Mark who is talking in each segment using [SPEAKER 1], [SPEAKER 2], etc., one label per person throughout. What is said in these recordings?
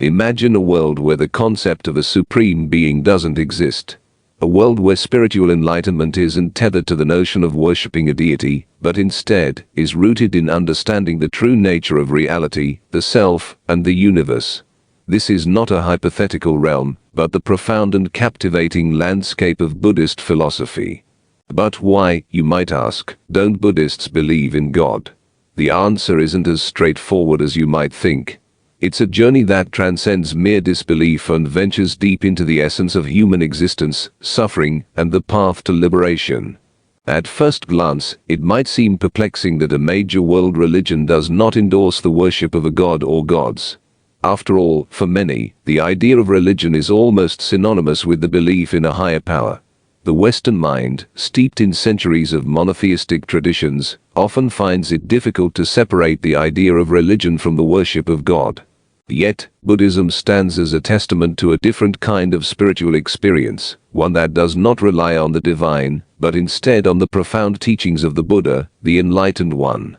[SPEAKER 1] Imagine a world where the concept of a supreme being doesn't exist. A world where spiritual enlightenment isn't tethered to the notion of worshipping a deity, but instead is rooted in understanding the true nature of reality, the self, and the universe. This is not a hypothetical realm, but the profound and captivating landscape of Buddhist philosophy. But why, you might ask, don't Buddhists believe in God? The answer isn't as straightforward as you might think. It's a journey that transcends mere disbelief and ventures deep into the essence of human existence, suffering, and the path to liberation. At first glance, it might seem perplexing that a major world religion does not endorse the worship of a god or gods. After all, for many, the idea of religion is almost synonymous with the belief in a higher power. The Western mind, steeped in centuries of monotheistic traditions, often finds it difficult to separate the idea of religion from the worship of God. Yet, Buddhism stands as a testament to a different kind of spiritual experience, one that does not rely on the divine, but instead on the profound teachings of the Buddha, the Enlightened One.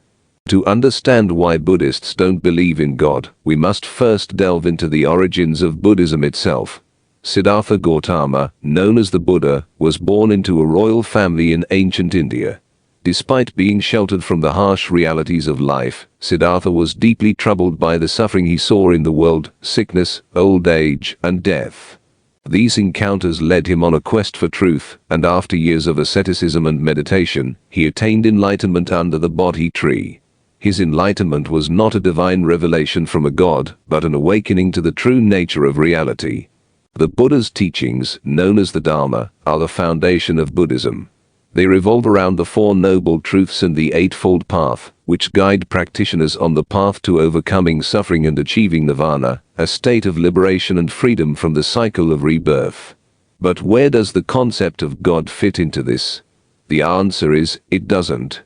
[SPEAKER 1] To understand why Buddhists don't believe in God, we must first delve into the origins of Buddhism itself. Siddhartha Gautama, known as the Buddha, was born into a royal family in ancient India. Despite being sheltered from the harsh realities of life, Siddhartha was deeply troubled by the suffering he saw in the world, sickness, old age, and death. These encounters led him on a quest for truth, and after years of asceticism and meditation, he attained enlightenment under the Bodhi tree. His enlightenment was not a divine revelation from a god, but an awakening to the true nature of reality. The Buddha's teachings, known as the Dharma, are the foundation of Buddhism. They revolve around the Four Noble Truths and the Eightfold Path, which guide practitioners on the path to overcoming suffering and achieving nirvana, a state of liberation and freedom from the cycle of rebirth. But where does the concept of God fit into this? The answer is, it doesn't.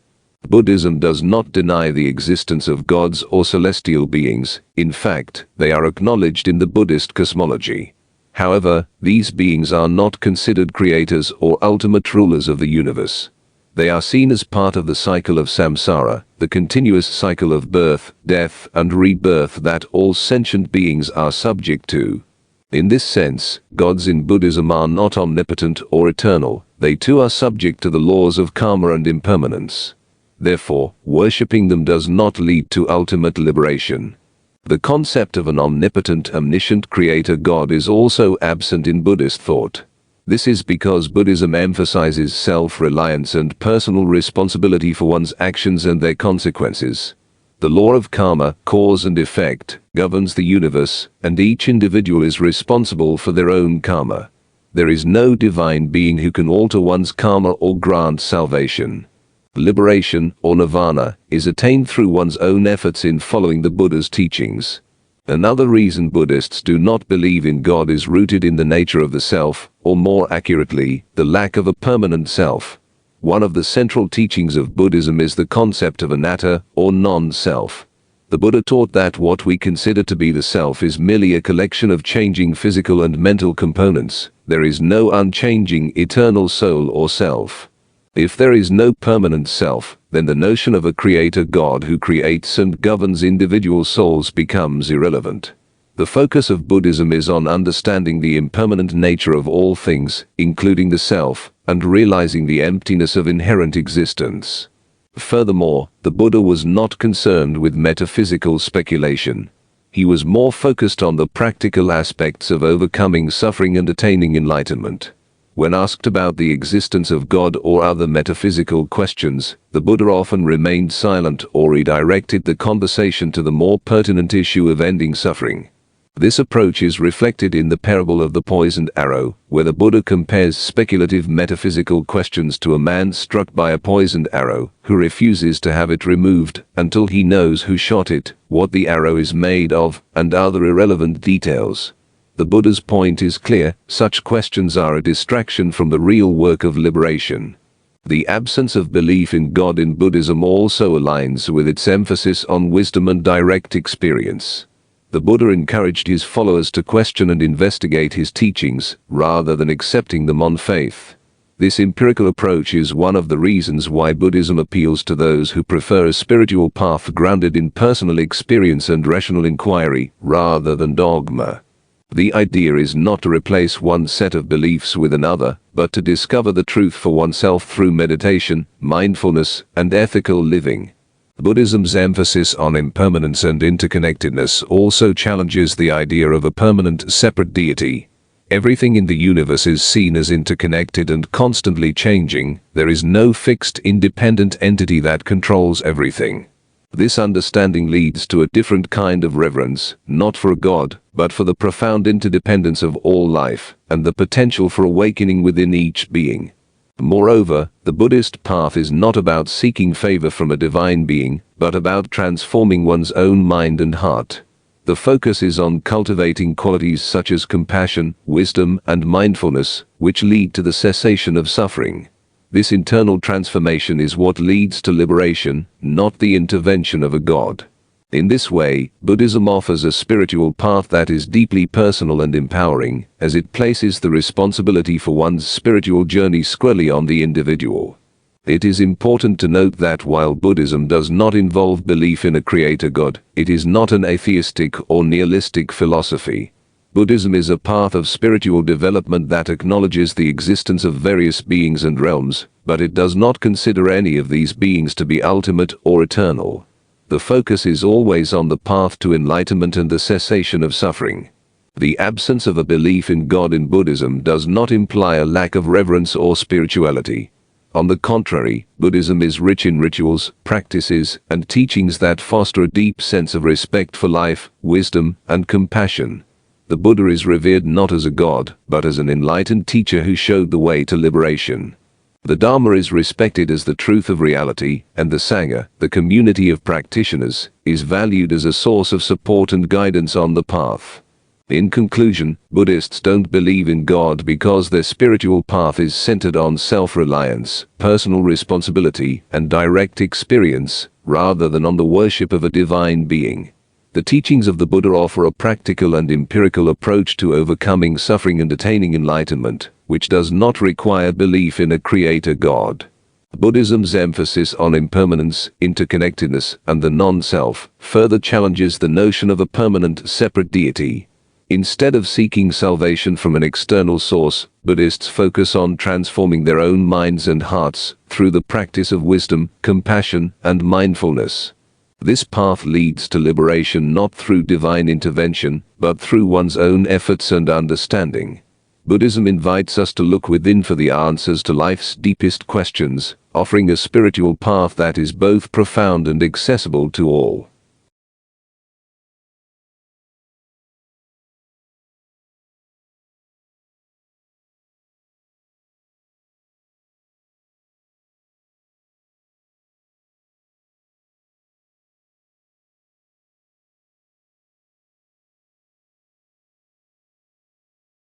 [SPEAKER 1] Buddhism does not deny the existence of gods or celestial beings. In fact, they are acknowledged in the Buddhist cosmology. However, these beings are not considered creators or ultimate rulers of the universe. They are seen as part of the cycle of samsara, the continuous cycle of birth, death, and rebirth that all sentient beings are subject to. In this sense, gods in Buddhism are not omnipotent or eternal. They too are subject to the laws of karma and impermanence. Therefore, worshipping them does not lead to ultimate liberation. The concept of an omnipotent, omniscient creator God is also absent in Buddhist thought. This is because Buddhism emphasizes self-reliance and personal responsibility for one's actions and their consequences. The law of karma, cause and effect, governs the universe, and each individual is responsible for their own karma. There is no divine being who can alter one's karma or grant salvation. Liberation, or nirvana, is attained through one's own efforts in following the Buddha's teachings. Another reason Buddhists do not believe in God is rooted in the nature of the self, or more accurately, the lack of a permanent self. One of the central teachings of Buddhism is the concept of anatta, or non-self. The Buddha taught that what we consider to be the self is merely a collection of changing physical and mental components. There is no unchanging, eternal soul or self. If there is no permanent self, then the notion of a creator God who creates and governs individual souls becomes irrelevant. The focus of Buddhism is on understanding the impermanent nature of all things, including the self, and realizing the emptiness of inherent existence. Furthermore, the Buddha was not concerned with metaphysical speculation. He was more focused on the practical aspects of overcoming suffering and attaining enlightenment. When asked about the existence of God or other metaphysical questions, the Buddha often remained silent or redirected the conversation to the more pertinent issue of ending suffering. This approach is reflected in the parable of the poisoned arrow, where the Buddha compares speculative metaphysical questions to a man struck by a poisoned arrow, who refuses to have it removed until he knows who shot it, what the arrow is made of, and other irrelevant details. The Buddha's point is clear: such questions are a distraction from the real work of liberation. The absence of belief in God in Buddhism also aligns with its emphasis on wisdom and direct experience. The Buddha encouraged his followers to question and investigate his teachings, rather than accepting them on faith. This empirical approach is one of the reasons why Buddhism appeals to those who prefer a spiritual path grounded in personal experience and rational inquiry, rather than dogma. The idea is not to replace one set of beliefs with another, but to discover the truth for oneself through meditation, mindfulness, and ethical living. Buddhism's emphasis on impermanence and interconnectedness also challenges the idea of a permanent, separate deity. Everything in the universe is seen as interconnected and constantly changing. There is no fixed, independent entity that controls everything. This understanding leads to a different kind of reverence, not for a God, but for the profound interdependence of all life, and the potential for awakening within each being. Moreover, the Buddhist path is not about seeking favor from a divine being, but about transforming one's own mind and heart. The focus is on cultivating qualities such as compassion, wisdom, and mindfulness, which lead to the cessation of suffering. This internal transformation is what leads to liberation, not the intervention of a god. In this way, Buddhism offers a spiritual path that is deeply personal and empowering, as it places the responsibility for one's spiritual journey squarely on the individual. It is important to note that while Buddhism does not involve belief in a creator god, it is not an atheistic or nihilistic philosophy. Buddhism is a path of spiritual development that acknowledges the existence of various beings and realms, but it does not consider any of these beings to be ultimate or eternal. The focus is always on the path to enlightenment and the cessation of suffering. The absence of a belief in God in Buddhism does not imply a lack of reverence or spirituality. On the contrary, Buddhism is rich in rituals, practices, and teachings that foster a deep sense of respect for life, wisdom, and compassion. The Buddha is revered not as a god, but as an enlightened teacher who showed the way to liberation. The Dharma is respected as the truth of reality, and the Sangha, the community of practitioners, is valued as a source of support and guidance on the path. In conclusion, Buddhists don't believe in God because their spiritual path is centered on self-reliance, personal responsibility, and direct experience, rather than on the worship of a divine being. The teachings of the Buddha offer a practical and empirical approach to overcoming suffering and attaining enlightenment, which does not require belief in a creator God. Buddhism's emphasis on impermanence, interconnectedness, and the non-self further challenges the notion of a permanent, separate deity. Instead of seeking salvation from an external source, Buddhists focus on transforming their own minds and hearts through the practice of wisdom, compassion, and mindfulness. This path leads to liberation not through divine intervention, but through one's own efforts and understanding. Buddhism invites us to look within for the answers to life's deepest questions, offering a spiritual path that is both profound and accessible to all.